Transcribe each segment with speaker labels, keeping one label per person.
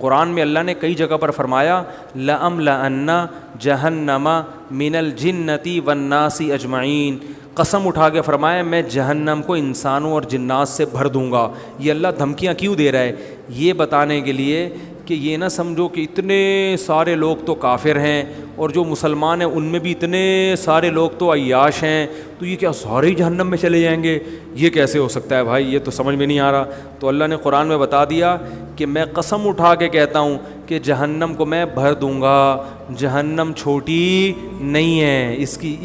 Speaker 1: قرآن میں اللہ نے کئی جگہ پر فرمایا لَأَمْلَأَنَّ جَهَنَّمَ مِنَ الْجِنَّةِ وَالنَّاسِ أَجْمَعِينَ، قسم اٹھا کے فرمایا میں جہنم کو انسانوں اور جنات سے بھر دوں گا۔ یہ اللہ دھمکیاں کیوں دے رہا ہے؟ یہ بتانے کے لیے کہ یہ نہ سمجھو کہ اتنے سارے لوگ تو کافر ہیں اور جو مسلمان ہیں ان میں بھی اتنے سارے لوگ تو عیاش ہیں، تو یہ کیا سارے ہی جہنم میں چلے جائیں گے؟ یہ کیسے ہو سکتا ہے بھائی؟ یہ تو سمجھ میں نہیں آ رہا۔ تو اللہ نے قرآن میں بتا دیا کہ میں قسم اٹھا کے کہتا ہوں کہ جہنم کو میں بھر دوں گا، جہنم چھوٹی نہیں ہے۔ اس کی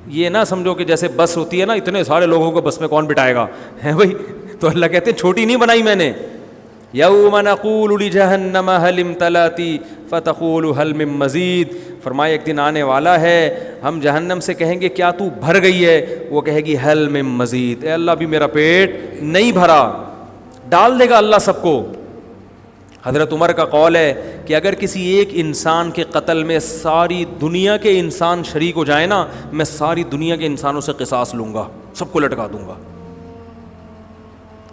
Speaker 1: یہ نہ سمجھو کہ جیسے بس ہوتی ہے نا، اتنے سارے لوگوں کو بس میں کون بٹھائے گا، ہے بھائی؟ تو اللہ کہتے ہیں چھوٹی نہیں بنائی میں نے۔ یوم نقول لجہنم هل امتلأت فتقول هل من مزید، فرمایا ایک دن آنے والا ہے ہم جہنم سے کہیں گے کیا تو بھر گئی ہے؟ وہ کہے گی هل من مزید، اے اللہ بھی میرا پیٹ نہیں بھرا۔ ڈال دے گا اللہ سب کو۔ حضرت عمر کا قول ہے کہ اگر کسی ایک انسان کے قتل میں ساری دنیا کے انسان شریک ہو جائیں نا، میں ساری دنیا کے انسانوں سے قصاص لوں گا، سب کو لٹکا دوں گا۔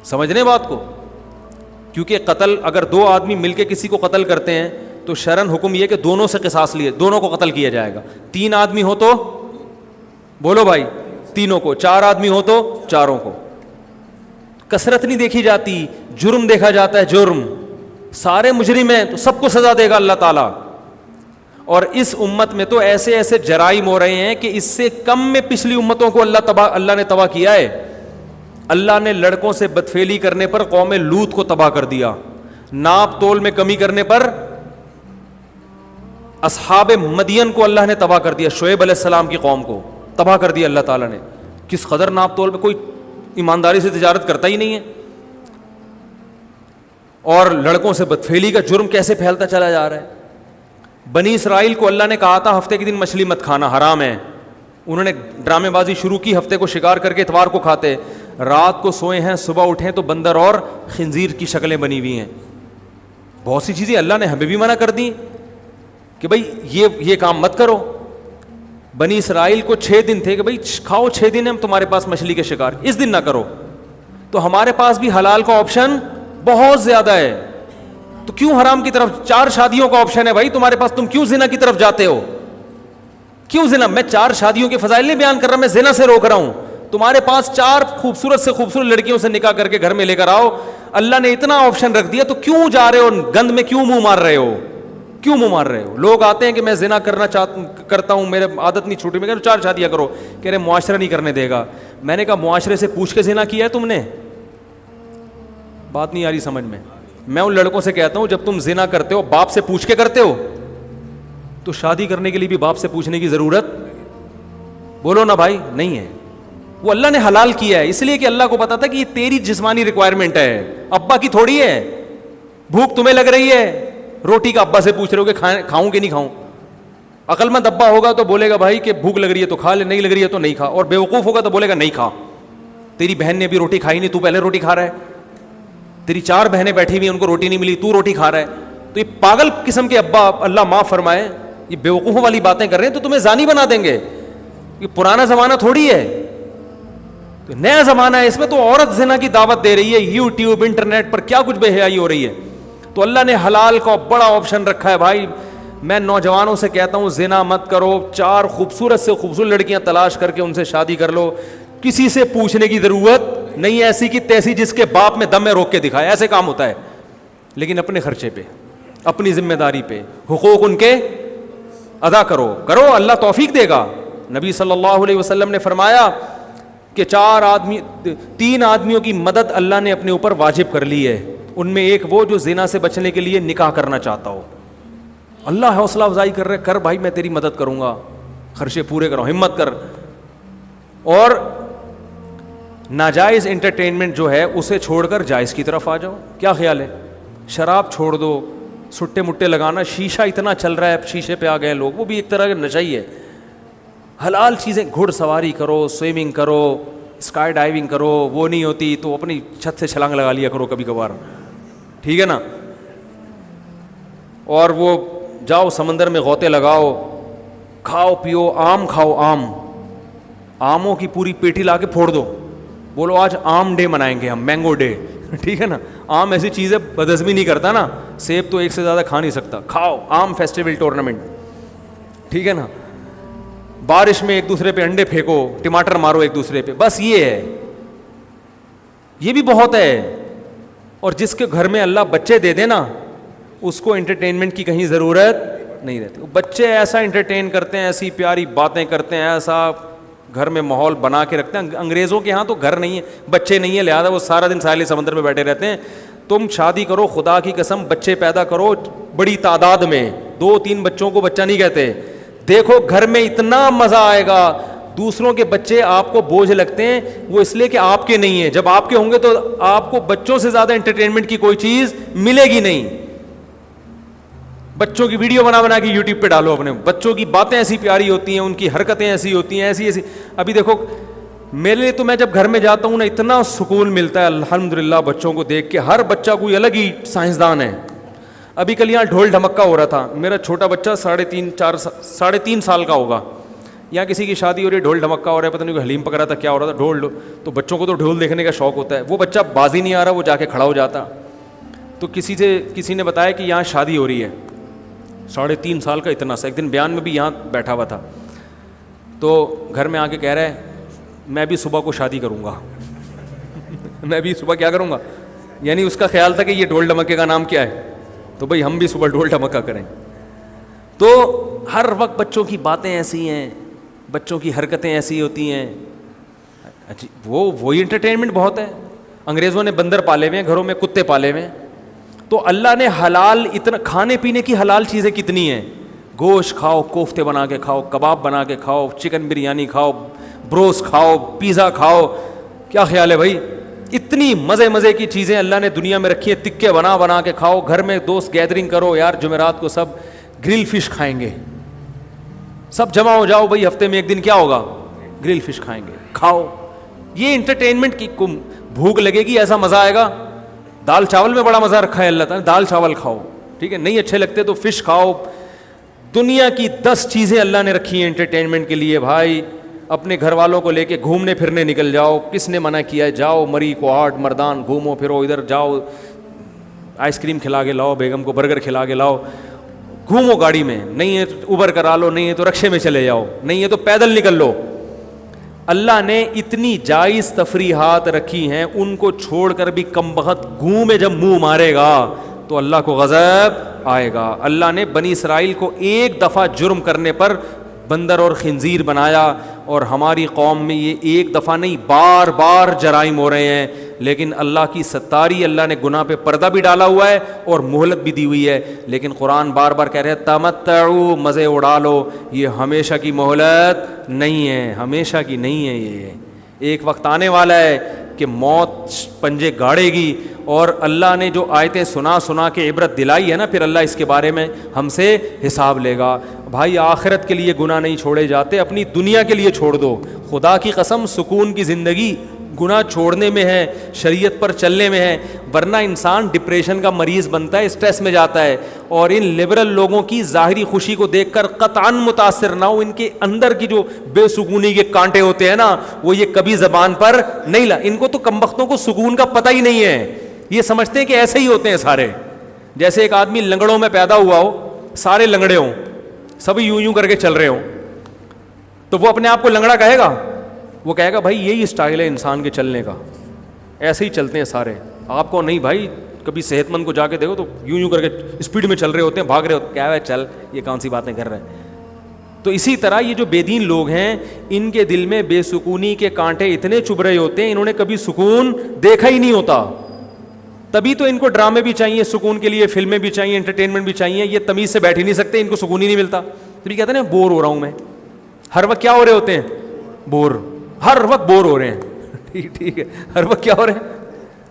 Speaker 1: سمجھنے بات کو؟ کیونکہ قتل اگر دو آدمی مل کے کسی کو قتل کرتے ہیں تو شرعاً حکم یہ کہ دونوں سے قصاص لیے، دونوں کو قتل کیا جائے گا۔ تین آدمی ہو تو بولو بھائی تینوں کو، چار آدمی ہو تو چاروں کو۔ کثرت نہیں دیکھی جاتی، جرم دیکھا جاتا ہے۔ جرم سارے مجرم ہیں تو سب کو سزا دے گا اللہ تعالیٰ۔ اور اس امت میں تو ایسے ایسے جرائم ہو رہے ہیں کہ اس سے کم میں پچھلی امتوں کو اللہ نے تباہ کیا ہے۔ اللہ نے لڑکوں سے بدفعلی کرنے پر قوم لوط کو تباہ کر دیا، ناپ تول میں کمی کرنے پر اصحاب مدین کو اللہ نے تباہ کر دیا، شعیب علیہ السلام کی قوم کو تباہ کر دیا اللہ تعالیٰ نے۔ کس قدر ناپ تول پہ کوئی ایمانداری سے تجارت کرتا ہی نہیں ہے۔ اور لڑکوں سے بدفعلی کا جرم کیسے پھیلتا چلا جا رہا ہے۔ بنی اسرائیل کو اللہ نے کہا تھا ہفتے کے دن مچھلی مت کھانا، حرام ہے، انہوں نے ڈرامے بازی شروع کی، ہفتے کو شکار کر کے اتوار کو کھاتے، رات کو سوئے ہیں صبح اٹھیں تو بندر اور خنزیر کی شکلیں بنی ہوئی ہیں۔ بہت سی چیزیں اللہ نے ہمیں بھی منع کر دی کہ بھائی یہ کام مت کرو۔ بنی اسرائیل کو 6 دن تھے کہ بھائی کھاؤ، 6 دن ہم تمہارے پاس مچھلی کے شکار، اس دن نہ کرو۔ تو ہمارے پاس بھی حلال کا آپشن بہت زیادہ ہے، تو کیوں حرام کی طرف؟ 4 شادیوں کا آپشن ہے بھائی تمہارے پاس، تم کیوں زنا کی طرف جاتے ہو؟ کیوں زنا؟ میں 4 شادیوں کے فضائل نہیں بیان کر رہا، میں زنا سے روک رہا ہوں۔ تمہارے پاس 4 خوبصورت سے خوبصورت لڑکیوں سے نکاح کر کے گھر میں لے کر آؤ، اللہ نے اتنا آپشن رکھ دیا، تو کیوں جا رہے ہو گند میں؟ کیوں منہ مار رہے ہو؟ کیوں منہ مار رہے ہو؟ لوگ آتے ہیں کہ میں زنا کرتا ہوں، میرے عادت نہیں چھوٹی، میں کہہ رہا ہوں 4 شادیاں کرو، کہہ رہے معاشرہ نہیں کرنے دے گا۔ میں نے کہا معاشرے سے پوچھ کے زنا کیا ہے تم نے؟ بات نہیں آ رہی سمجھ میں۔ میں ان لڑکوں سے کہتا ہوں جب تم زنا کرتے ہو باپ سے پوچھ کے کرتے ہو، تو شادی کرنے کے لیے بھی باپ سے پوچھنے کی ضرورت بولو نا بھائی نہیں ہے۔ وہ اللہ نے حلال کیا ہے اس لیے کہ اللہ کو پتا تھا کہ یہ تیری جسمانی ریکوائرمنٹ ہے، ابا کی تھوڑی ہے۔ بھوک تمہیں لگ رہی ہے، روٹی کا ابا سے پوچھ رہے ہو کہ کھاؤں کہ نہیں کھاؤں؟ عقل مند ابا ہوگا تو بولے گا بھائی کہ بھوک لگ رہی ہے تو کھا لے، نہیں لگ رہی ہے تو نہیں کھا، اور بیوقوف ہوگا تو بولے گا نہیں کھا، تیری بہن نے بھی روٹی کھائی نہیں، تو پہلے روٹی کھا رہا ہے، تیری 4 بہنیں بیٹھی ہوئی ان کو روٹی نہیں ملی، تو روٹی کھا رہا ہے۔ تو یہ پاگل قسم کے ابا، اللہ معاف فرمائے، یہ بیوقوفوں والی باتیں کر رہے ہیں تو تمہیں زانی بنا دیں گے۔ یہ پرانا زمانہ تھوڑی ہے، تو نیا زمانہ ہے، اس میں تو عورت زنا کی دعوت دے رہی ہے، یوٹیوب انٹرنیٹ پر کیا کچھ بے حیائی ہو رہی ہے۔ تو اللہ نے حلال کا بڑا آپشن رکھا ہے بھائی۔ میں نوجوانوں سے کہتا ہوں زنا مت کرو، 4 خوبصورت سے خوبصورت لڑکیاں تلاش کر کے ان سے شادی کر لو، کسی سے پوچھنے کی ضرورت نہیں، ایسی کی تیسی جس کے باپ میں دم میں روک کے دکھائے، ایسے کام ہوتا ہے۔ لیکن اپنے خرچے پہ، اپنی ذمہ داری پہ، حقوق ان کے ادا کرو، اللہ توفیق دے گا۔ نبی صلی اللہ علیہ وسلم نے فرمایا کہ 3 آدمیوں کی مدد اللہ نے اپنے اوپر واجب کر لی ہے، ان میں ایک وہ جو زنا سے بچنے کے لیے نکاح کرنا چاہتا ہو۔ اللہ حوصلہ افزائی کر رہے، کر بھائی میں تیری مدد کروں گا، خرچے پورے کرو، ہمت کر۔ اور ناجائز انٹرٹینمنٹ جو ہے اسے چھوڑ کر جائز کی طرف آ جاؤ۔ کیا خیال ہے؟ شراب چھوڑ دو، سٹے مٹے لگانا، شیشہ اتنا چل رہا ہے، شیشے پہ آ گئے لوگ، وہ بھی ایک طرح کا نشہ ہی ہے۔ حلال چیزیں، گھڑ سواری کرو، سوئمنگ کرو، اسکائی ڈائیونگ کرو، وہ نہیں ہوتی تو اپنی چھت سے چھلانگ لگا لیا کرو کبھی کبھار، ٹھیک ہے نا؟ اور وہ جاؤ سمندر میں غوطے لگاؤ، کھاؤ پیو، آم کھاؤ، آموں کی پوری پیٹی لا کے پھوڑ دو، بولو آج آم ڈے منائیں گے ہم، مینگو ڈے، ٹھیک ہے نا. آم ایسی چیز ہے بدہضمی نہیں کرتا نا, سیب تو ایک سے زیادہ کھا نہیں سکتا, کھاؤ آم فیسٹیول ٹورنامنٹ, ٹھیک ہے نا. بارش میں ایک دوسرے پہ انڈے پھینکو, ٹماٹر مارو ایک دوسرے پہ, بس یہ ہے, یہ بھی بہت ہے. اور جس کے گھر میں اللہ بچے دے دے نا, اس کو انٹرٹینمنٹ کی کہیں ضرورت نہیں رہتی. بچے ایسا انٹرٹین کرتے ہیں, ایسی پیاری باتیں کرتے ہیں, ایسا گھر میں ماحول بنا کے رکھتے ہیں. انگریزوں کے ہاں تو گھر نہیں ہے, بچے نہیں ہے, لہٰذا وہ سارا دن ساحل سمندر میں بیٹھے رہتے ہیں. تم شادی کرو, خدا کی قسم بچے پیدا کرو بڑی تعداد میں, 2-3 بچوں کو بچہ نہیں کہتے. دیکھو گھر میں اتنا مزہ آئے گا. دوسروں کے بچے آپ کو بوجھ لگتے ہیں, وہ اس لیے کہ آپ کے نہیں ہیں. جب آپ کے ہوں گے تو آپ کو بچوں سے زیادہ انٹرٹینمنٹ کی کوئی چیز ملے گی نہیں. بچوں کی ویڈیو بنا بنا کے یوٹیوب پہ ڈالو اپنے, بچوں کی باتیں ایسی پیاری ہوتی ہیں, ان کی حرکتیں ایسی ہوتی ہیں, ایسی ایسی. ابھی دیکھو میرے لیے تو میں جب گھر میں جاتا ہوں نا, اتنا سکون ملتا ہے الحمدللہ بچوں کو دیکھ کے. ہر بچہ کوئی الگ ہی سائنسدان ہے. ابھی کل یہاں ڈھول ڈھمکا ہو رہا تھا, میرا چھوٹا بچہ 3.5 سال کا ہوگا, یہاں کسی کی شادی ہو رہی ہے, ڈھول ڈھمکا ہو رہا ہے, پتہ نہیں حلیم پک رہا تھا, کیا ہو رہا تھا, ڈھول. تو بچوں کو تو ڈھول دیکھنے کا شوق ہوتا ہے. وہ بچہ بازی نہیں آ رہا, وہ جا کے کھڑا ہو جاتا. تو کسی نے بتایا کہ یہاں شادی ہو رہی ہے, 3.5 سال کا اتنا سا. ایک دن بیان میں بھی یہاں بیٹھا ہوا تھا, تو گھر میں آ کے کہہ رہا ہے میں بھی صبح کو شادی کروں گا. میں بھی صبح کیا کروں گا, یعنی اس کا خیال تھا کہ یہ ڈھول ڈھمکے کا نام کیا ہے, تو بھائی ہم بھی صبح ڈھول ڈھمکا کریں. تو ہر وقت بچوں کی باتیں ایسی ہیں, بچوں کی حرکتیں ایسی ہوتی ہیں. وہی انٹرٹینمنٹ بہت ہے. انگریزوں نے بندر پالے ہوئے ہیں گھروں میں, کتے پالے ہوئے ہیں. تو اللہ نے حلال اتنا, کھانے پینے کی حلال چیزیں کتنی ہیں. گوشت کھاؤ, کوفتے بنا کے کھاؤ, کباب بنا کے کھاؤ, چکن بریانی کھاؤ, بروس کھاؤ, پیزا کھاؤ. کیا خیال ہے بھائی, اتنی مزے کی چیزیں اللہ نے دنیا میں رکھی ہیں. تکے بنا کے کھاؤ. گھر میں دوست گیدرنگ کرو, یار جمعرات کو سب گرل فش کھائیں گے, سب جمع ہو جاؤ بھائی, ہفتے میں ایک دن کیا ہوگا, گرل فش کھائیں گے, کھاؤ. یہ انٹرٹینمنٹ کی بھوک لگے گی, ایسا مزہ آئے گا. دال چاول میں بڑا مزہ رکھا ہے اللہ تعالیٰ, دال چاول کھاؤ, ٹھیک ہے. نہیں اچھے لگتے تو فش کھاؤ. دنیا کی 10 چیزیں اللہ نے رکھی ہیں انٹرٹینمنٹ کے لیے. بھائی اپنے گھر والوں کو لے کے گھومنے پھرنے نکل جاؤ. کس نے منع کیا ہے, جاؤ مری کو آٹ مردان گھومو پھرو, ادھر جاؤ آئس کریم کھلا کے لاؤ, بیگم کو برگر کھلا کے لاؤ, گھومو گاڑی میں. نہیں ہے تو اوبر کرا لو, نہیں ہے تو رکشے میں چلے جاؤ, نہیں ہے تو پیدل نکل لو. اللہ نے اتنی جائز تفریحات رکھی ہیں, ان کو چھوڑ کر بھی کمبخت گھوم میں جب منہ مارے گا تو اللہ کو غضب آئے گا. اللہ نے بنی اسرائیل کو ایک دفعہ جرم کرنے پر بندر اور خنزیر بنایا, اور ہماری قوم میں یہ ایک دفعہ نہیں بار بار جرائم ہو رہے ہیں. لیکن اللہ کی ستاری, اللہ نے گناہ پہ پردہ بھی ڈالا ہوا ہے اور مہلت بھی دی ہوئی ہے. لیکن قرآن بار بار کہہ رہے ہیں تمتعوا, مزے اڑا لو. یہ ہمیشہ کی مہلت نہیں ہے, ہمیشہ کی نہیں ہے. یہ ایک وقت آنے والا ہے کہ موت پنجے گاڑے گی, اور اللہ نے جو آیتیں سنا کے عبرت دلائی ہے نا, پھر اللہ اس کے بارے میں ہم سے حساب لے گا. بھائی آخرت کے لیے گناہ نہیں چھوڑے جاتے, اپنی دنیا کے لیے چھوڑ دو. خدا کی قسم سکون کی زندگی گناہ چھوڑنے میں ہے, شریعت پر چلنے میں ہے. ورنہ انسان ڈپریشن کا مریض بنتا ہے, اسٹریس میں جاتا ہے. اور ان لبرل لوگوں کی ظاہری خوشی کو دیکھ کر قطعاً متاثر نہ ہو. ان کے اندر کی جو بے سکونی کے کانٹے ہوتے ہیں نا, وہ یہ کبھی زبان پر نہیں لا. ان کو تو کمبختوں کو سکون کا پتہ ہی نہیں ہے. یہ سمجھتے ہیں کہ ایسے ہی ہوتے ہیں سارے. جیسے ایک آدمی لنگڑوں میں پیدا ہوا ہو, سارے لنگڑے ہوں, سبھی یوں کر کے چل رہے ہوں, تو وہ اپنے آپ کو لنگڑا کہے گا؟ وہ کہے گا بھائی یہی اسٹائل ہے انسان کے چلنے کا, ایسے ہی چلتے ہیں سارے. آپ کو نہیں بھائی, کبھی صحت مند کو جا کے دیکھو تو یوں کر کے اسپیڈ میں چل رہے ہوتے ہیں, بھاگ رہے ہوتے ہیں. کیا ہے چل, یہ کون سی باتیں کر رہے ہیں. تو اسی طرح یہ جو بے دین لوگ ہیں, ان کے دل میں بے سکونی کے کانٹے اتنے چبھ رہے ہوتے ہیں, انہوں نے کبھی سکون دیکھا ہی نہیں ہوتا. تبھی تو ان کو ڈرامے بھی چاہیے سکون کے لیے, فلمیں بھی چاہیے, انٹرٹینمنٹ بھی چاہیے. یہ تمیز سے بیٹھ ہی نہیں سکتے, ان کو سکون ہی نہیں ملتا. تبھی کہتے ہیں نا بور ہو رہا ہوں میں. ہر وقت کیا ہو رہے ہوتے ہیں, بور, ہر وقت بور ہو رہے ہیں. ٹھیک ہے, ہر وقت کیا ہو رہے ہیں,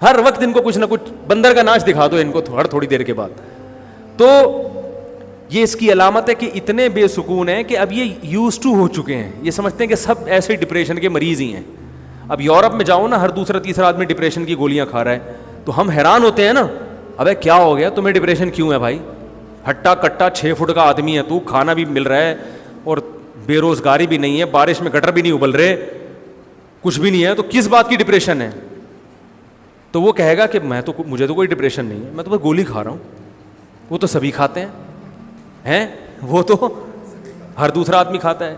Speaker 1: ہر وقت ان کو کچھ نہ کچھ بندر کا ناچ دکھا دو ان کو ہر تھوڑی دیر کے بعد. تو یہ اس کی علامت ہے کہ اتنے بے سکون ہیں کہ اب یہ یوز ٹو ہو چکے ہیں. یہ سمجھتے ہیں کہ سب ایسے ڈپریشن کے مریض ہی ہیں. اب یورپ میں جاؤ نا, ہر دوسرا تیسرا آدمی ڈپریشن کی گولیاں کھا رہا ہے, تو ہم حیران ہوتے ہیں نا, ابے کیا ہو گیا تمہیں, ڈپریشن کیوں ہے بھائی؟ ہٹا کٹا 6 فٹ کا آدمی ہے تو, کھانا بھی مل رہا ہے اور بے روزگاری بھی نہیں ہے, بارش میں گٹر بھی نہیں ابل رہے, کچھ بھی نہیں ہے, تو کس بات کی ڈپریشن ہے؟ تو وہ کہے گا کہ مجھے تو کوئی ڈپریشن نہیں ہے, میں تو بس گولی کھا رہا ہوں. وہ تو سبھی کھاتے ہیں, وہ تو ہر دوسرا آدمی کھاتا ہے.